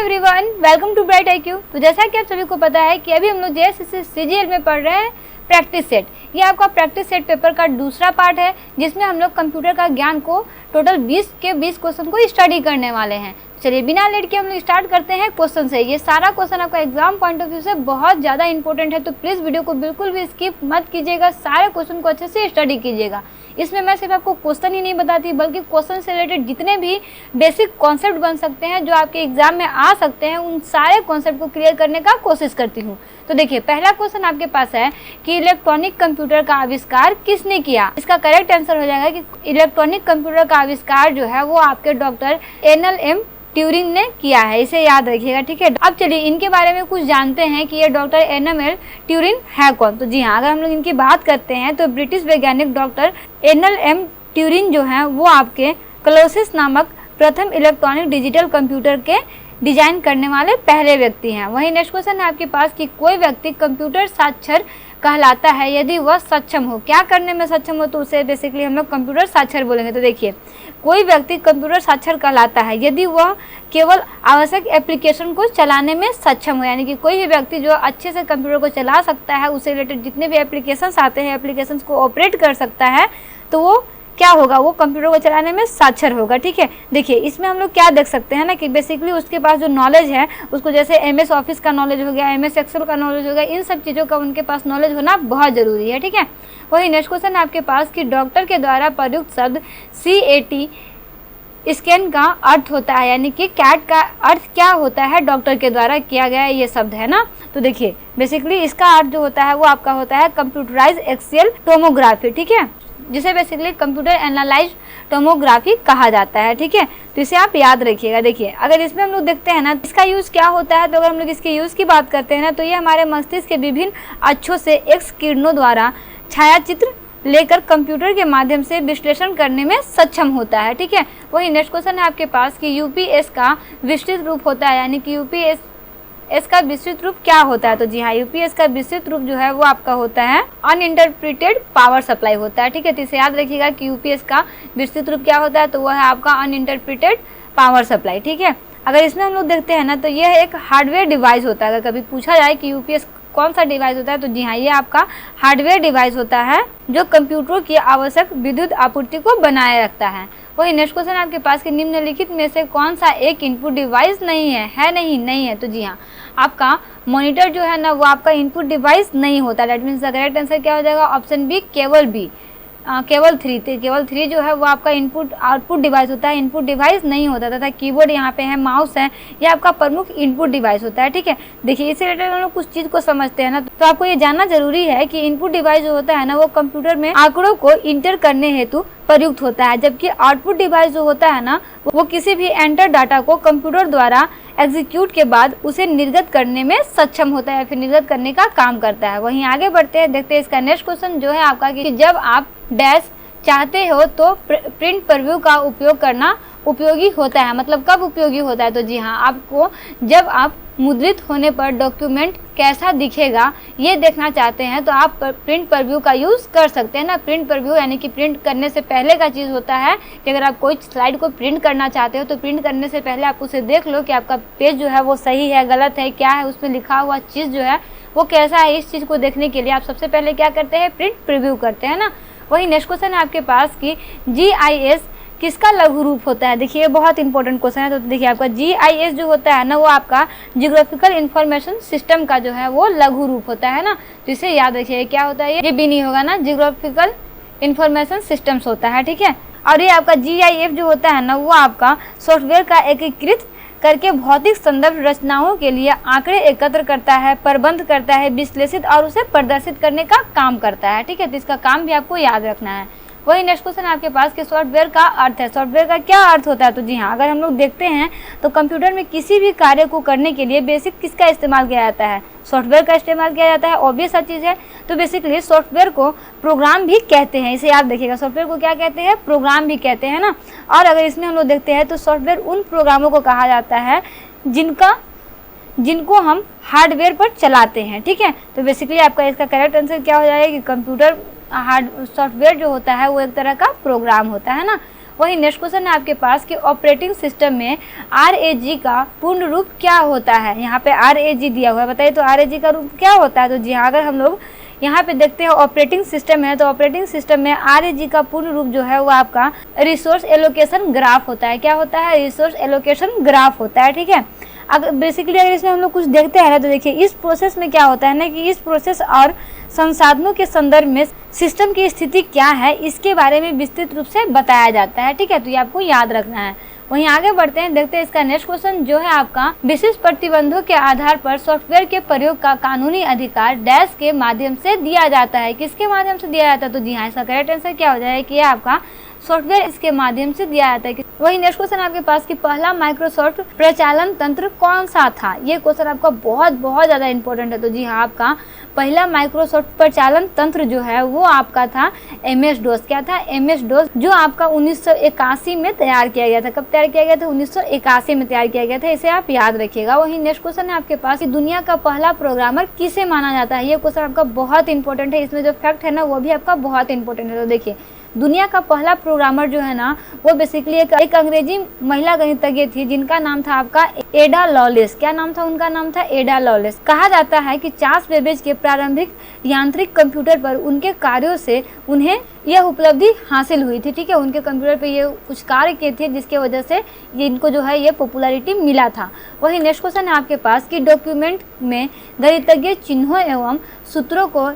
Everyone, welcome to bright IQ। तो जैसा कि आप सभी को पता है कि अभी हम लोग JSS CGL में पढ़ रहे हैं प्रैक्टिस सेट। ये आपका प्रैक्टिस सेट पेपर का दूसरा पार्ट है, जिसमें हम लोग कंप्यूटर का ज्ञान को टोटल 20 क्वेश्चन को स्टडी करने वाले हैं। चलिए बिना लेट के हम लोग स्टार्ट करते हैं क्वेश्चन से। ये सारा क्वेश्चन आपका एग्जाम पॉइंट ऑफ व्यू से बहुत ज़्यादा इंपॉर्टेंट है, तो प्लीज़ वीडियो को बिल्कुल भी स्किप मत कीजिएगा, सारे क्वेश्चन को अच्छे से स्टडी कीजिएगा। इसमें मैं सिर्फ आपको क्वेश्चन ही नहीं बताती, बल्कि क्वेश्चन से रिलेटेड जितने भी बेसिक कॉन्सेप्ट बन सकते हैं जो आपके एग्जाम में आ सकते हैं, उन सारे कॉन्सेप्ट को क्लियर करने का कोशिश करती हूँ। तो देखिए, पहला क्वेश्चन आपके पास है कि इलेक्ट्रॉनिक कंप्यूटर का आविष्कार किसने किया। इसका करेक्ट आंसर हो जाएगा कि इलेक्ट्रॉनिक कंप्यूटर का आविष्कार जो है वो आपके डॉक्टर NLM ट्यूरिंग ने किया है। इसे याद रखिएगा, ठीक है। अब चलिए इनके बारे में कुछ जानते हैं कि ये डॉक्टर NLM ट्यूरिंग है कौन। तो जी हाँ, अगर हम लोग इनकी बात करते हैं तो ब्रिटिश वैज्ञानिक डॉक्टर NLM ट्यूरिंग जो है वो आपके कोलोसिस नामक प्रथम इलेक्ट्रॉनिक डिजिटल कंप्यूटर के डिजाइन करने वाले पहले व्यक्ति हैं। वहीं नेक्स्ट क्वेश्चन है आपके पास कि कोई व्यक्ति कंप्यूटर साक्षर कहलाता है यदि वह सक्षम हो। क्या करने में सक्षम हो, तो उसे बेसिकली हम लोग कंप्यूटर साक्षर बोलेंगे। तो देखिए, कोई व्यक्ति कंप्यूटर साक्षर कहलाता है यदि वह केवल आवश्यक एप्लीकेशन को चलाने में सक्षम हो, यानी कि कोई भी व्यक्ति जो अच्छे से कंप्यूटर को चला सकता है, उससे रिलेटेड जितने भी एप्लीकेशंस आते हैं, एप्लीकेशंस को ऑपरेट कर सकता है, तो वो क्या होगा, वो कंप्यूटर को चलाने में साक्षर होगा, ठीक है। देखिए, इसमें हम लोग क्या देख सकते हैं ना कि बेसिकली उसके पास जो नॉलेज है, उसको जैसे MS ऑफिस का नॉलेज हो गया, MS एक्सेल का नॉलेज हो गया, इन सब चीज़ों का उनके पास नॉलेज होना बहुत ज़रूरी है, ठीक है। वही नेक्स्ट क्वेश्चन है आपके पास कि डॉक्टर के द्वारा प्रयुक्त शब्द CAT स्कैन का अर्थ होता है, यानी कि कैट का अर्थ क्या होता है, डॉक्टर के द्वारा किया गया ये शब्द है ना। तो देखिए, बेसिकली इसका अर्थ जो होता है वो आपका होता है कंप्यूटराइज एक्सियल टोमोग्राफी, ठीक है, जिसे बेसिकली कंप्यूटर एनालाइज टोमोग्राफी कहा जाता है, ठीक है। तो इसे आप याद रखिएगा। देखिए, अगर इसमें हम लोग देखते हैं ना, इसका यूज़ क्या होता है, तो अगर हम लोग इसके यूज़ की बात करते हैं ना, तो ये हमारे मस्तिष्क के विभिन्न अक्षों से X किरणों द्वारा छायाचित्र लेकर कंप्यूटर के माध्यम से विश्लेषण करने में सक्षम होता है, ठीक है। वही नेक्स्ट क्वेश्चन है आपके पास कि UPS का विस्तृत रूप होता है, यानी कि UPS का विस्तृत रूप क्या होता है। तो जी हाँ, UPS का विस्तृत रूप जो है वो आपका होता है अनइंटरप्रिटेड पावर सप्लाई होता है, ठीक है। तो इसे याद रखिएगा कि UPS का विस्तृत रूप क्या होता है, तो वह है आपका अनइंटरप्रिटेड पावर सप्लाई, ठीक है। अगर इसमें हम लोग देखते हैं ना, तो यह एक हार्डवेयर डिवाइस होता है। अगर कभी पूछा जाए कि UPS कौन सा डिवाइस होता है, तो जी हाँ, ये आपका हार्डवेयर डिवाइस होता है जो कंप्यूटरों की आवश्यक विद्युत आपूर्ति को बनाए रखता है। वही नेक्स्ट क्वेश्चन आपके पास कि निम्नलिखित में से कौन सा एक इनपुट डिवाइस नहीं है नहीं है। तो जी हाँ, आपका मॉनिटर जो है ना वो आपका इनपुट डिवाइस नहीं होता। That means the correct answer क्या हो जाएगा, ऑप्शन बी, केवल बी, केवल 3 जो है वो आपका इनपुट आउटपुट डिवाइस होता है, इनपुट डिवाइस नहीं होता तथा कीबोर्ड यहाँ पे है, माउस है, ये आपका प्रमुख इनपुट डिवाइस होता है, ठीक है। देखिए, इससे रिलेटेड हम लोग कुछ चीज़ को समझते हैं ना, तो आपको ये जानना जरूरी है कि इनपुट डिवाइस जो होता है ना वो कंप्यूटर में आंकड़ों को इंटर करने हेतु प्रयुक्त होता है, जबकि आउटपुट डिवाइस जो होता है ना वो किसी भी एंटर डाटा को कंप्यूटर द्वारा एग्जीक्यूट के बाद उसे निर्गत करने में सक्षम होता है, फिर निर्गत करने का काम करता है। वहीं आगे बढ़ते हैं, देखते हैं इसका नेक्स्ट क्वेश्चन जो है आपका कि जब आप डैश चाहते हो तो प्रिंट प्रीव्यू का उपयोग करना उपयोगी होता है। मतलब कब उपयोगी होता है, तो जी हाँ, आपको जब आप मुद्रित होने पर डॉक्यूमेंट कैसा दिखेगा ये देखना चाहते हैं तो आप प्रिंट प्रीव्यू का यूज़ कर सकते हैं ना। प्रिंट प्रीव्यू यानी कि प्रिंट करने से पहले का चीज़ होता है कि अगर आप कोई स्लाइड को प्रिंट करना चाहते हो तो प्रिंट करने से पहले आप उसे देख लो कि आपका पेज जो है वो सही है, गलत है, क्या है, उसमें लिखा हुआ चीज़ जो है वो कैसा है। इस चीज़ को देखने के लिए आप सबसे पहले क्या करते हैं, प्रिंट प्रीव्यू करते हैं ना। वही नेक्स्ट क्वेश्चन है आपके पास कि GIS किसका लघु रूप होता है। देखिए, ये बहुत इंपॉर्टेंट क्वेश्चन है। तो देखिए, आपका GIS जो होता है ना वो आपका जियोग्राफिकल इंफॉर्मेशन सिस्टम का जो है वो लघु रूप होता है ना। तो इसे याद रखिए, क्या होता है, ये भी नहीं होगा ना, जियोग्राफिकल इंफॉर्मेशन सिस्टम्स होता है, ठीक है। और ये आपका GIF जो होता है ना वो आपका सॉफ्टवेयर का एकीकृत करके भौतिक संदर्भ रचनाओं के लिए आंकड़े एकत्र करता है, प्रबंध करता है, विश्लेषित और उसे प्रदर्शित करने का काम करता है, ठीक है। तो इसका काम भी आपको याद रखना है। वही नेक्स्ट क्वेश्चन आपके पास कि सॉफ्टवेयर का अर्थ है। सॉफ्टवेयर का क्या अर्थ होता है, तो जी हाँ, अगर हम लोग देखते हैं तो कंप्यूटर में किसी भी कार्य को करने के लिए बेसिक किसका इस्तेमाल किया जाता है, सॉफ्टवेयर का इस्तेमाल किया जाता है। ऑब्वियस सा चीज़ है। तो बेसिकली सॉफ्टवेयर को प्रोग्राम भी कहते हैं, इसे याद देखिएगा, सॉफ्टवेयर को क्या कहते हैं, प्रोग्राम भी कहते हैं ना। और अगर इसमें हम लोग देखते हैं तो सॉफ्टवेयर उन प्रोग्रामों को कहा जाता है जिनको हम हार्डवेयर पर चलाते हैं, ठीक है। तो बेसिकली आपका इसका करेक्ट आंसर क्या हो जाएगा कि कंप्यूटर सॉफ्टवेयर जो होता है वो एक तरह का प्रोग्राम होता है ना। वही नेक्स्ट क्वेश्चन है आपके पास कि ऑपरेटिंग सिस्टम में RAG का पूर्ण रूप क्या होता है। यहाँ पे RAG दिया हुआ है, बताइए तो RAG का रूप क्या होता है। तो जी हाँ, अगर हम लोग यहाँ पे देखते हैं ऑपरेटिंग सिस्टम है, तो ऑपरेटिंग सिस्टम में RAG का पूर्ण रूप जो है वो आपका रिसोर्स एलोकेशन ग्राफ होता है। क्या होता है? रिसोर्स एलोकेशन ग्राफ होता है, ठीक है। अगर बेसिकली अगर इसमें हम लोग कुछ देखते हैं ना, तो देखिए इस प्रोसेस में क्या होता है ना कि इस प्रोसेस और संसाधनों के संदर्भ में सिस्टम की स्थिति क्या है, इसके बारे में विस्तृत रूप से बताया जाता है, ठीक है। तो ये आपको याद रखना है। वहीं आगे बढ़ते हैं, देखते हैं इसका नेक्स्ट क्वेश्चन जो है आपका विशिष्ट प्रतिबंधों के आधार पर सॉफ्टवेयर के प्रयोग का कानूनी अधिकार डैश के माध्यम से दिया जाता है। किसके माध्यम से दिया जाता है? तो जी हाँ, इसका करेक्ट आंसर क्या हो जाएगा कि आपका सॉफ्टवेयर इसके माध्यम से दिया जाता है। वही नेक्स्ट क्वेश्चन आपके पास कि पहला माइक्रोसॉफ्ट प्रचालन तंत्र कौन सा था। ये क्वेश्चन आपका बहुत ज़्यादा इंपॉर्टेंट है। तो जी हाँ, आपका पहला माइक्रोसॉफ्ट प्रचालन तंत्र जो है वो आपका था MS-DOS। क्या था? MS-DOS, जो आपका 1981 में तैयार किया गया था। कब तैयार किया गया था? 1981 में तैयार किया गया था। इसे आप याद रखिएगा। वही नेक्स्ट क्वेश्चन है आपके पास कि दुनिया का पहला प्रोग्रामर किसे माना जाता है। ये क्वेश्चन आपका बहुत इंपॉर्टेंट है। इसमें जो फैक्ट है ना वो भी आपका बहुत इंपॉर्टेंट है। तो देखिए, दुनिया का पहला प्रोग्रामर जो है ना वो बेसिकली एक अंग्रेजी महिला गणितज्ञ थी जिनका नाम था आपका एडा लॉलेस। क्या नाम था? उनका नाम था एडा लॉलेस। कहा जाता है कि चार्ल्स बेबेज के प्रारंभिक यांत्रिक कंप्यूटर पर उनके कार्यों से उन्हें यह उपलब्धि हासिल हुई थी, ठीक है। उनके कंप्यूटर पे ये कुछ कार्य किए थे जिसके वजह से ये इनको जो है ये पॉपुलैरिटी मिला था। वही नेक्स्ट क्वेश्चन है आपके पास कि डॉक्यूमेंट में गणितज्ञ चिन्हों एवं सूत्रों को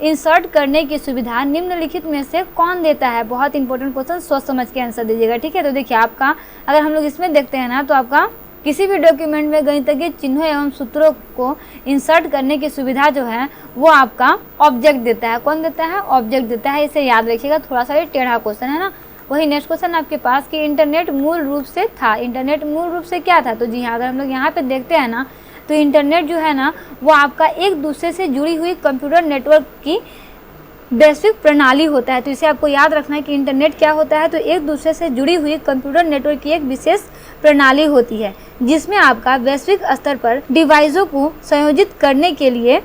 इंसर्ट करने की सुविधा निम्नलिखित में से कौन देता है। बहुत इंपॉर्टेंट क्वेश्चन, सोच समझ के आंसर दीजिएगा, ठीक है। तो देखिए आपका अगर हम लोग इसमें देखते हैं ना तो आपका किसी भी डॉक्यूमेंट में गणितज्ञ चिन्हों एवं सूत्रों को इंसर्ट करने की सुविधा जो है वो आपका ऑब्जेक्ट देता है। कौन देता है? ऑब्जेक्ट देता है। इसे याद रखिएगा, थोड़ा सा ये टेढ़ा क्वेश्चन है ना। वही नेक्स्ट क्वेश्चन आपके पास कि इंटरनेट मूल रूप से था। इंटरनेट मूल रूप से क्या था? तो जी हाँ, अगर हम लोग यहाँ पे देखते हैं ना तो इंटरनेट जो है ना वो आपका एक दूसरे से जुड़ी हुई कंप्यूटर नेटवर्क की वैश्विक प्रणाली होता है। तो इसे आपको याद रखना है कि इंटरनेट क्या होता है। तो एक दूसरे से जुड़ी हुई कंप्यूटर नेटवर्क की एक विशेष प्रणाली होती है जिसमें आपका वैश्विक स्तर पर डिवाइसों को संयोजित करने के लिए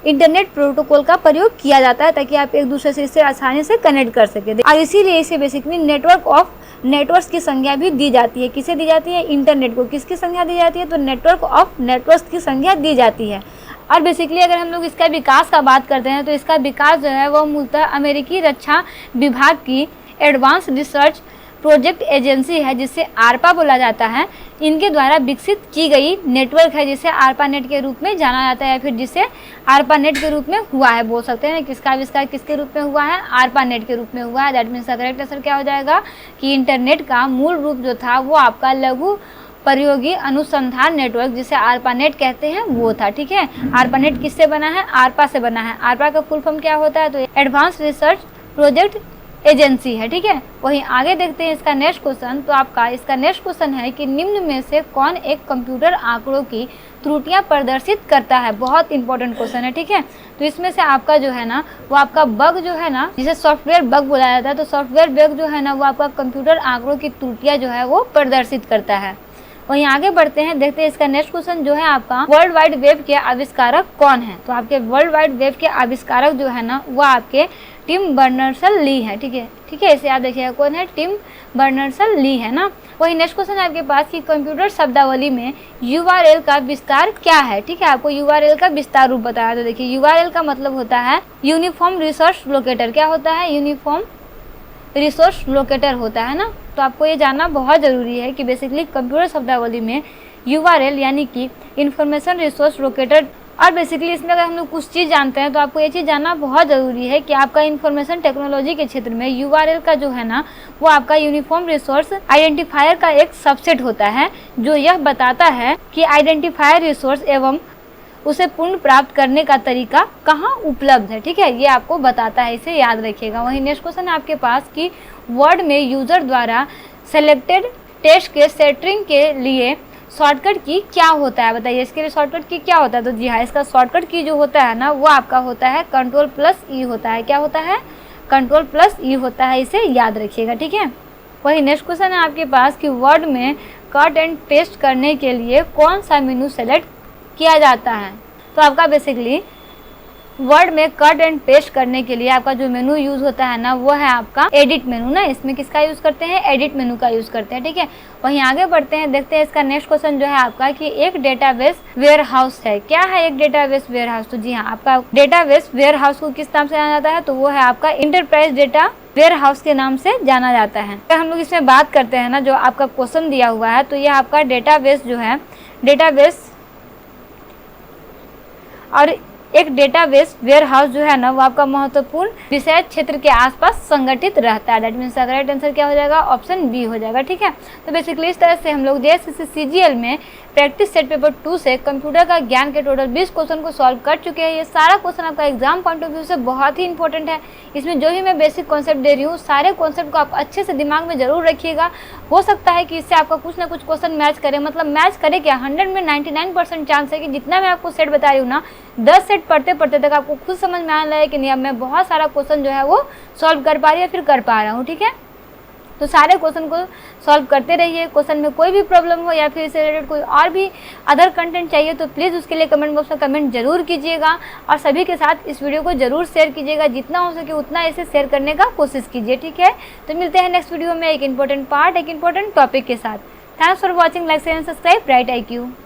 इंटरनेट प्रोटोकॉल का प्रयोग किया जाता है ताकि आप एक दूसरे से इससे आसानी से कनेक्ट कर सके। और इसीलिए इसे बेसिकली नेटवर्क ऑफ नेटवर्क्स की संज्ञा भी दी जाती है। किसे दी जाती है? इंटरनेट को। किसकी संज्ञा दी जाती है? तो नेटवर्क ऑफ नेटवर्क्स की संज्ञा दी जाती है। और बेसिकली अगर हम लोग इसका विकास का बात करते हैं तो इसका विकास जो है वो मूलतः अमेरिकी रक्षा विभाग की एडवांस रिसर्च प्रोजेक्ट एजेंसी है जिसे ARPA बोला जाता है, इनके द्वारा विकसित की गई नेटवर्क है जिसे ARPANET के रूप में जाना जाता है या फिर जिसे ARPANET के रूप में हुआ है। बोल सकते हैं किसका आविष्कार किसके रूप में हुआ है? ARPANET के रूप में हुआ है। दैट मीन्स का करेक्ट आंसर क्या हो जाएगा कि इंटरनेट का मूल रूप जो था वो आपका लघु प्रयोगी अनुसंधान नेटवर्क जिसे ARPANET कहते हैं वो था, ठीक है। ARPANET किससे बना है? ARPA से बना है। ARPA का फुल फॉर्म क्या होता है? तो एडवांस रिसर्च प्रोजेक्ट एजेंसी है, ठीक है। वहीं आगे देखते हैं इसका नेक्स्ट क्वेश्चन। तो आपका इसका नेक्स्ट क्वेश्चन है कि निम्न में से कौन एक कंप्यूटर आंकड़ों की त्रुटियां प्रदर्शित करता है। बहुत इंपॉर्टेंट क्वेश्चन है, ठीक है। तो इसमें से आपका जो है ना वो आपका बग जो है ना जिसे सॉफ्टवेयर बग बोला जाता है, तो सॉफ्टवेयर बग जो है ना वो आपका कंप्यूटर आंकड़ों की त्रुटियां जो है वो प्रदर्शित करता है। वहीं आगे बढ़ते हैं, देखते हैं इसका नेक्स्ट क्वेश्चन जो है आपका वर्ल्ड वाइड वेब के आविष्कारक कौन है। तो आपके वर्ल्ड वाइड वेब के आविष्कारक जो है ना वो आपके टिम बर्नर्स-ली है, ठीक है, ठीक है। इसे याद रखिएगा, कौन है? टिम बर्नर्स-ली है ना। वही नेक्स्ट क्वेश्चन है आपके पास कि कंप्यूटर शब्दावली में URL का विस्तार क्या है, ठीक है। आपको URL का विस्तार रूप बताया। तो देखिए URL का मतलब होता है यूनिफॉर्म रिसोर्स लोकेटर। क्या होता है? यूनिफॉर्म रिसोर्स लोकेटर होता है ना। तो आपको ये जानना बहुत ज़रूरी है कि बेसिकली कंप्यूटर शब्दावली में URL यानी कि इंफॉर्मेशन रिसोर्स लोकेटर, और बेसिकली इसमें अगर हम लोग कुछ चीज़ जानते हैं तो आपको ये चीज़ जानना बहुत ज़रूरी है कि आपका इंफॉर्मेशन टेक्नोलॉजी के क्षेत्र में URL का जो है ना वो आपका यूनिफॉर्म रिसोर्स आइडेंटिफायर का एक सबसेट होता है जो यह बताता है कि आइडेंटिफायर रिसोर्स एवं उसे पुनः प्राप्त करने का तरीका कहाँ उपलब्ध है, ठीक है। ये आपको बताता है, इसे याद रखिएगा। वहीं नेक्स्ट क्वेश्चन है आपके पास कि वर्ड में यूजर द्वारा सेलेक्टेड टेक्स्ट के सेंटरिंग के लिए शॉर्टकट की क्या होता है। बताइए इसके लिए शॉर्टकट की क्या होता है। तो जी हाँ, इसका शॉर्टकट की जो होता है ना वो आपका होता है Ctrl+E होता है। क्या होता है? Ctrl+E होता है, इसे याद रखिएगा, ठीक है। वही नेक्स्ट क्वेश्चन है आपके पास कि वर्ड में कट एंड पेस्ट करने के लिए कौन सा मेनू सेलेक्ट किया जाता है। तो आपका बेसिकली वर्ड में कट एंड पेस्ट करने के लिए आपका जो मेनू यूज होता है ना वो है आपका एडिट मेनू ना। इसमें किसका यूज करते हैं, एडिट मेनू का यूज करते हैं, ठीक है। वहीं आगे बढ़ते हैं, देखते हैं इसका नेक्स्ट क्वेश्चन जो है आपका कि एक डेटाबेस वेयरहाउस है। क्या है एक डेटाबेस वेयरहाउस? तो जी हाँ, आपका डेटाबेस वेयरहाउस को किस नाम से जाना जाता है, तो वो है आपका इंटरप्राइज डेटा वेयरहाउस के नाम से जाना जाता है। अगर हम लोग इसमें बात करते हैं ना, जो आपका क्वेश्चन दिया हुआ है, तो ये आपका डेटाबेस जो है, डेटाबेस और एक डेटाबेस वेयरहाउस जो है ना वो आपका महत्वपूर्ण विषय क्षेत्र के आसपास संगठित रहता है। दैट मीन्स करेक्ट आंसर क्या हो जाएगा, ऑप्शन बी हो जाएगा, ठीक है। तो बेसिकली इस तरह से हम लोग जेएसएससी सीजीएल में प्रैक्टिस सेट पेपर 2 से कंप्यूटर का ज्ञान के टोटल 20 क्वेश्चन को सॉल्व कर चुके हैं। ये सारा क्वेश्चन आपका एग्जाम पॉइंट ऑफ व्यू से बहुत ही इंपॉर्टेंट है। इसमें जो भी मैं बेसिक कॉन्सेप्ट दे रही हूँ, सारे कॉन्सेप्ट को आप अच्छे से दिमाग में जरूर रखिएगा। हो सकता है कि इससे आपका कुछ ना कुछ क्वेश्चन मैच करे, मतलब मैच करे क्या, 100 में 99% चांस है कि जितना मैं आपको सेट बता रही हूँ ना, 10 सेट पढ़ते पढ़ते तक आपको खुद समझ में आने लगे कि नहीं अब मैं बहुत सारा क्वेश्चन जो है वो सॉल्व कर पा रही है, फिर कर पा रहा हूँ, ठीक है। तो सारे क्वेश्चन को सॉल्व करते रहिए। क्वेश्चन में कोई भी प्रॉब्लम हो या फिर इससे रिलेटेड कोई और भी अदर कंटेंट चाहिए तो प्लीज़ उसके लिए कमेंट बॉक्स में कमेंट जरूर कीजिएगा और सभी के साथ इस वीडियो को जरूर शेयर कीजिएगा। जितना हो सके उतना इसे शेयर करने का कोशिश कीजिए, ठीक है। तो मिलते हैं नेक्स्ट वीडियो में एक इंपॉर्टेंट पार्ट, एक इंपॉर्टेंट टॉपिक के साथ। Thanks for watching, like share and subscribe bright IQ।